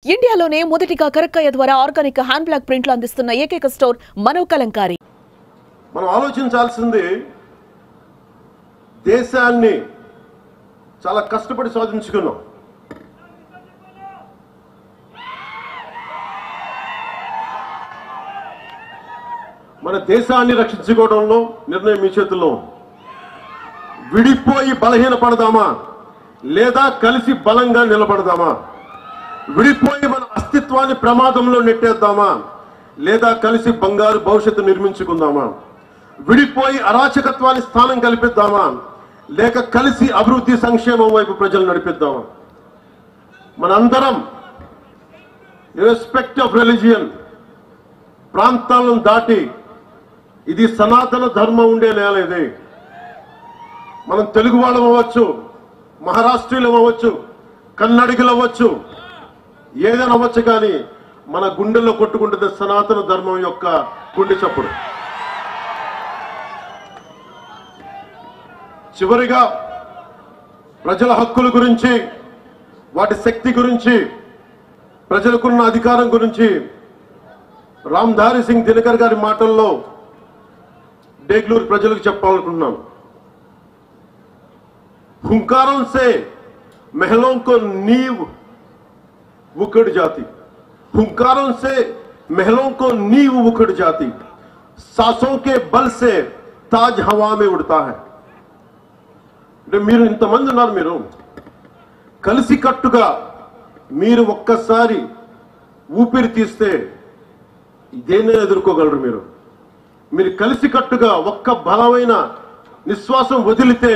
ఇండియాలోనే మొదటిగా కరక్కయ్య ద్వారా ఆర్గానిక్ హ్యాండ్ బ్లాక్ ప్రింట్లు అందిస్తున్న ఏకైక స్టోర్ మనో కలంకారీ. మనం ఆలోచించాల్సింది దేశాన్ని చాలా కష్టపడి సాధించుకున్నాం. మన దేశాన్ని రక్షించుకోవడంలో నిర్ణయం మీ చేతుల్లో. విడిపోయి బలహీనపడదామా లేదా కలిసి బలంగా నిలబడదామా? విడిపోయి మన అస్తిత్వాన్ని ప్రమాదంలో నెట్టేద్దామా లేదా కలిసి బంగారు భవిష్యత్తు నిర్మించుకుందామా? విడిపోయి అరాచకత్వాన్ని స్థానం కల్పిద్దామా లేక కలిసి అభివృద్ధి సంక్షేమం వైపు ప్రజలు నడిపిద్దామా? మనందరం ఇర్రెస్పెక్ట్ ఆఫ్ రిలీజియన్ ప్రాంతాలను దాటి ఇది సనాతన ధర్మం ఉండే నేల. ఇది మనం తెలుగు వాళ్ళం అవ్వచ్చు, మహారాష్ట్రీయులం అవ్వచ్చు, కన్నడిగులు అవ్వచ్చు, ఏదైనా అవ్వచ్చు, కానీ మన గుండెల్లో కొట్టుకుంటుంది సనాతన ధర్మం యొక్క గుండె చప్పుడు. చివరిగా ప్రజల హక్కుల గురించి, వాటి శక్తి గురించి, ప్రజలకున్న అధికారం గురించి రామ్ధారి సింగ్ దినకర్ గారి మాటల్లో డేగ్లూరు ప్రజలకు చెప్పాలనుకుంటున్నాను. हुंकारों से महलों को नींव उखड़ जाती, हुंकारों से महलों को नींव उखड़ जाती, सांसों के बल से ताज हवा में उड़ता है. మీరు ఇంతమంది ఉన్నారు, మీరు కలిసి కట్టుగా మీరు ఒక్కసారి ఊపిరి తీస్తే ఇదేనే ఎదుర్కోగలరు. మీరు కలిసి కట్టుగా ఒక్క బలమైన నిశ్వాసం వదిలితే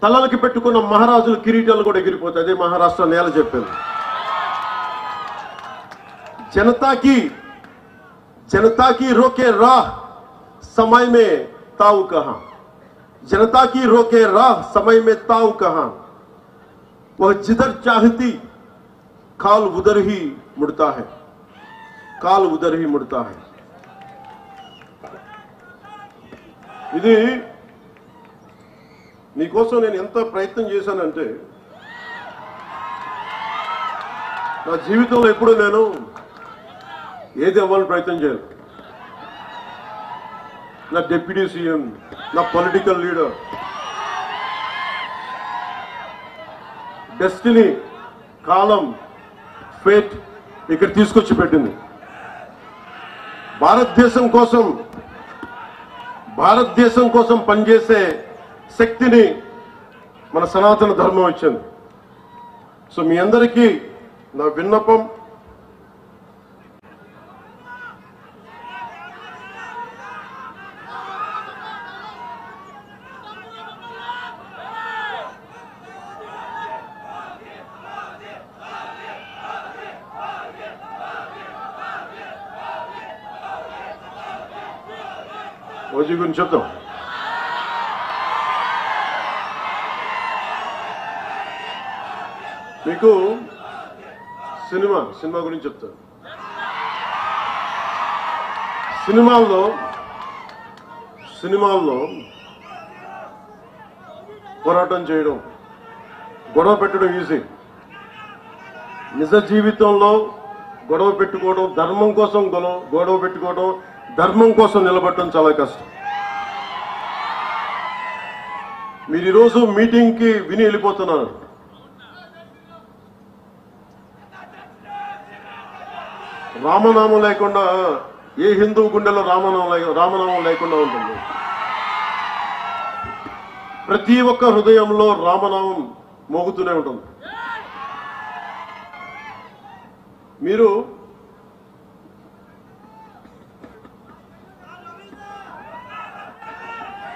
తలలకి పెట్టుకున్న మహారాజుల కిరీటాలు కూడా ఎగిరిపోతాయి. అదే మహారాష్ట్ర నేల చెప్పింది. जनता की रोके राह समय में ताऊ कहां, जनता की रोके राह समय में ताऊ कहां, वह जिधर चाहती काल उधर ही मुड़ता है, काल उधर ही मुड़ता है. ఇది నీకోసం నేను ఎంత ప్రయత్నం చేశానంటే, నా జీవితంలో ఎప్పుడు నేను ఏది అవ్వాలని ప్రయత్నం చేయను. నా డిప్యూటీ సీఎం, నా పొలిటికల్ లీడర్, డెస్టినీ, కాలం, ఫేట్ ఇక్కడ తీసుకొచ్చి పెట్టింది. భారతదేశం కోసం పనిచేసే శక్తిని మన సనాతన ధర్మం ఇచ్చింది. సో మీ అందరికీ నా విన్నపం, ఓజీ గురించి చెప్తాం. మీకు సినిమా గురించి చెప్తాను. సినిమాల్లో పోరాటం చేయడం, గొడవ పెట్టడం ఈజీ. నిజ జీవితంలో గొడవ పెట్టుకోవడం, ధర్మం కోసం గొడవ పెట్టుకోవడం, ధర్మం కోసం నిలబడటం చాలా కష్టం. మీరు ఈరోజు మీటింగ్కి విని వెళ్ళిపోతున్నారు. రామనామం లేకుండా ఏ హిందువు గుండెలో రామనామం లేకుండా ఉంటుంది. ప్రతి ఒక్క హృదయంలో రామనామం మోగుతూనే ఉంటుంది. మీరు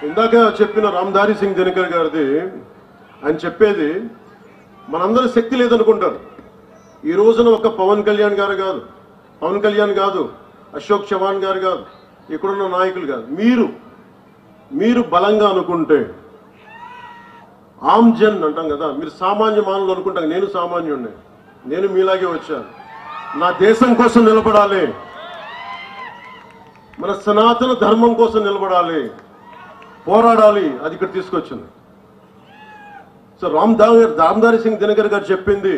ఇందాక చెప్పిన రామ్ధారి సింగ్ దినకర్ గారిది, ఆయన చెప్పేది మనందరి శక్తి లేదనుకుంటారు. ఈ రోజున ఒక పవన్ కళ్యాణ్ కాదు, అశోక్ చవాన్ గారు కాదు, ఇక్కడున్న నాయకులు కాదు, మీరు బలంగా అనుకుంటే, ఆమ్ జన్ అంటాం కదా, మీరు సామాన్య మానవులు అనుకుంటాం. నేను సామాన్యుడిని, నేను మీలాగే వచ్చాను. నా దేశం కోసం నిలబడాలి, మన సనాతన ధర్మం కోసం నిలబడాలి, పోరాడాలి. అది ఇక్కడ తీసుకొచ్చింది. సో రామ్ధారి సింగ్ దినకర్ గారు చెప్పింది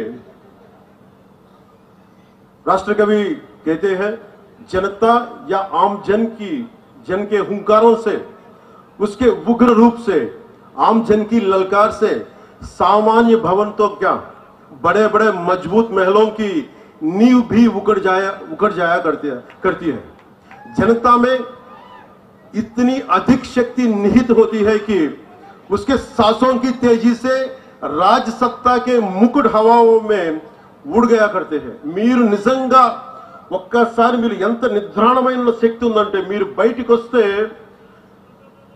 राष्ट्रकवि कहते हैं, जनता या आम जन के हुंकारों से, उसके उग्र रूप से, आम जन की ललकार से सामान्य भवन तो क्या, बड़े बड़े मजबूत महलों की नींव भी उखड़ जाया करती है। जनता में इतनी अधिक शक्ति निहित होती है कि उसके सांसों की तेजी से राज सत्ता के मुकुट हवाओं में उड़ गया करते हैं। మీరు నిజంగా ఒక్కసారి మీరు ఎంత నిద్రాణమైన శక్తి ఉందంటే, మీరు బయటికి వస్తే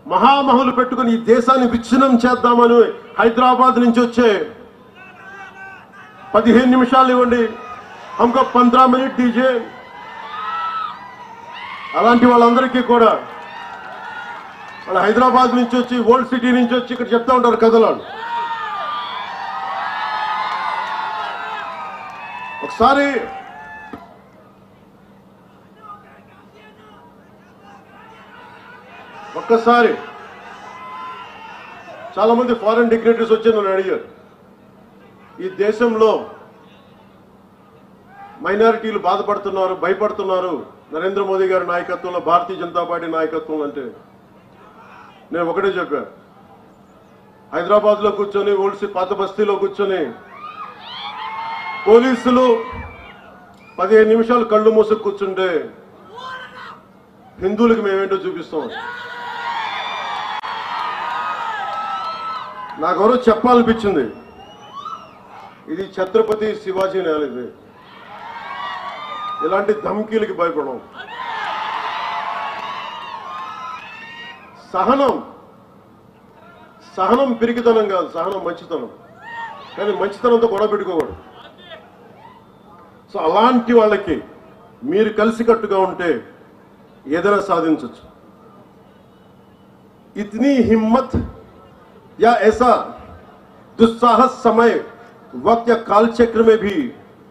మహామహులు పెట్టుకుని ఈ దేశాన్ని విచ్ఛిన్నం చేద్దామని హైదరాబాద్ నుంచి వచ్చే 15 నిమిషాలు ఇవ్వండి, हमको 15 మినిట్ दीजिए, అలాంటి వాళ్ళందరికీ కూడా వాళ్ళు హైదరాబాద్ నుంచి వచ్చి, ఓల్డ్ సిటీ నుంచి వచ్చి ఇక్కడ చెప్తా ఉంటారు కథలు. ఒకసారి చాలా మంది ఫారెన్ డిగ్నిటరీస్ వచ్చి నన్ను అడిగారు, ఈ దేశంలో మైనారిటీలు బాధపడుతున్నారు, భయపడుతున్నారు నరేంద్ర మోదీ గారి నాయకత్వంలో, భారతీయ జనతా పార్టీ నాయకత్వం అంటే నేను ఒకటే చెప్పాను, హైదరాబాద్ లో కూర్చొని, ఓల్డ్ పాత బస్తీలో కూర్చొని పోలీసులు 15 నిమిషాలు కళ్ళు మూసుకు కూర్చుంటే హిందువులకు మేమేంటో చూపిస్తాం. నాకెవరో చెప్పాలనిపించింది, ఇది ఛత్రపతి శివాజీ నేల, ఇది ఇలాంటి ధమ్కీలకి భయపడం. సహనం పిరికితనం కాదు, సహనం మంచితనం. కానీ మంచితనంతో గొడవ పెట్టుకోకూడదు. సో అలాంటి వాళ్ళకి మీరు కలిసికట్టుగా ఉంటే ఏదైనా సాధించవచ్చు. इतनी हिम्मत या ऐसा दुस्साहस समय वक्त या काल चक्र में भी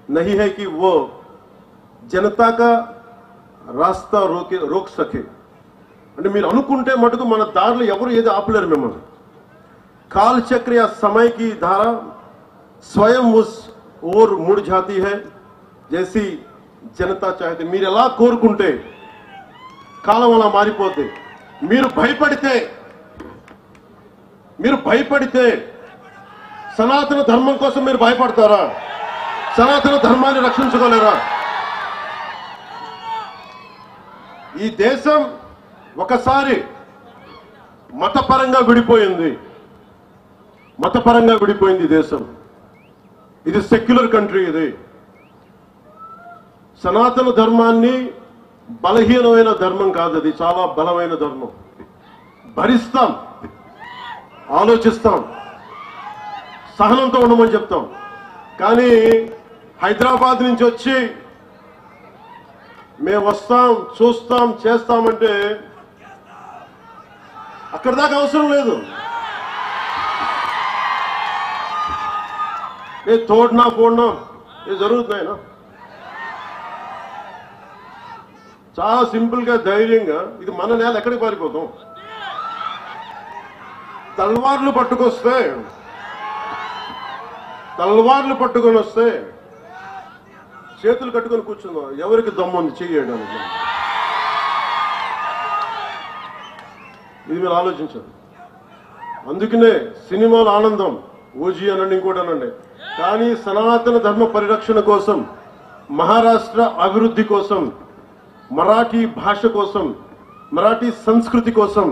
नहीं है कि वो जनता का रास्ता रोक सके. అంటే మీరు అనుకుంటే మటుకు మన దారిలో ఎవరు ఏది ఆపలేరు మిమ్మల్ని. काल चक्र या समय की धारा स्वयं उस ओर मुड़ जाती है जैसी जनता चाहती. మీరు ఎలా కోరుకుంటే కాలం అలా మారిపోతే. మీరు భయపడితే సనాతన ధర్మం కోసం మీరు భయపడతారా? సనాతన ధర్మాన్ని రక్షించుకోలేరా? ఈ దేశం ఒకసారి మతపరంగా విడిపోయింది. దేశం ఇది సెక్యులర్ కంట్రీ. ఇది సనాతన ధర్మాన్ని బలహీనమైన ధర్మం కాదు, అది చాలా బలమైన ధర్మం. భరిస్తాం, ఆలోచిస్తాం, సహనంతో ఉండమని చెప్తాం. కానీ హైదరాబాద్ నుంచి వచ్చి మేము వస్తాం, చూస్తాం, చేస్తామంటే అక్కడ దాకా అవసరం లేదు. ఏ తోడనా పోడనా ఏ జరుగుతున్నాయినా చాలా సింపుల్ గా, ధైర్యంగా, ఇది మన నేల, ఎక్కడికి పారిపోతాం? తల్వార్లు పట్టుకొని వస్తే చేతులు కట్టుకొని కూర్చుందాం. ఎవరికి దమ్ముంది చేయడానికి? ఇది మీరు ఆలోచించండి. అందుకనే సినిమాల ఆనందం, ఓజీ అనండి, ఇంకోటి అనండి, కానీ సనాతన ధర్మ పరిరక్షణ కోసం, మహారాష్ట్ర అభివృద్ధి కోసం, మరాఠీ భాష కోసం, మరాఠీ సంస్కృతి కోసం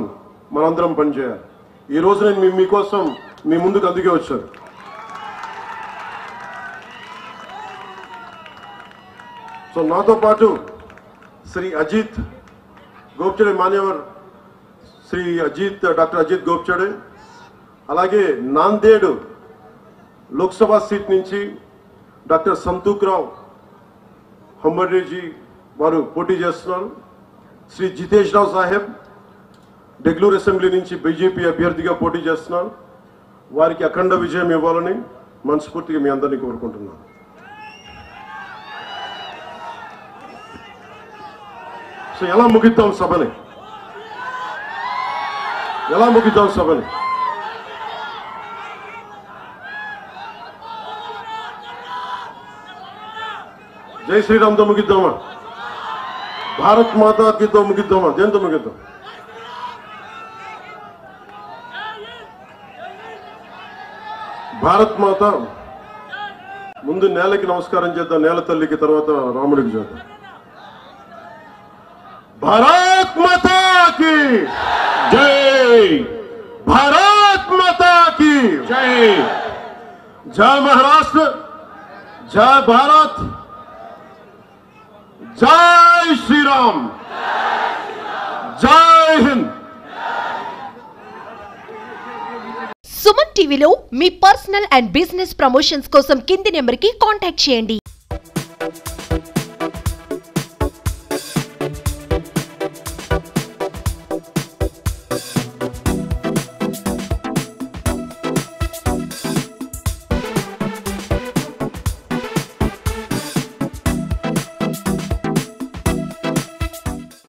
మనందరం పనిచేయాలి. ఈ రోజు నేను మీకోసం మీ ముందుకు అందుకే వచ్చాను. సో నాతో పాటు శ్రీ అజిత్ గోప్చడే, మాన్యవర్ శ్రీ డాక్టర్ అజిత్ గోప్చడే, అలాగే నాందేడ్ లోక్సభ సీట్ నుంచి డాక్టర్ సంతూక్రావు హంబర్డేజీ వారు పోటీ చేస్తున్నారు. శ్రీ జితేష్ రావు సాహెబ్ డెగ్లూరు అసెంబ్లీ నుంచి బీజేపీ అభ్యర్థిగా పోటీ చేస్తున్నారు. వారికి అఖండ విజయం ఇవ్వాలని మనస్ఫూర్తిగా మీ అందరినీ కోరుకుంటున్నాను. సో ఎలా ముగిద్దాం సభని? జై శ్రీరామ్ తో ముగిద్దామా? భారత్ మాతాకి తో ముగిద్దామా? దేంతో ముగిద్దాం? భారత్ మాత ముందు నేలకి నమస్కారం చేద్దాం, నేల తల్లికి, తర్వాత రాముడికి చేద్దాం. భారత్ మాతా కి జై, భారత్ మాతా కి జై. जय महाराष्ट्र, जय भारत, जय श्री राम, जय हिंद. సుమన్ టీవీలో మీ పర్సనల్ అండ్ బిజినెస్ ప్రమోషన్స్ కోసం కింది నెంబర్కి కాంటాక్ట్ చేయండి.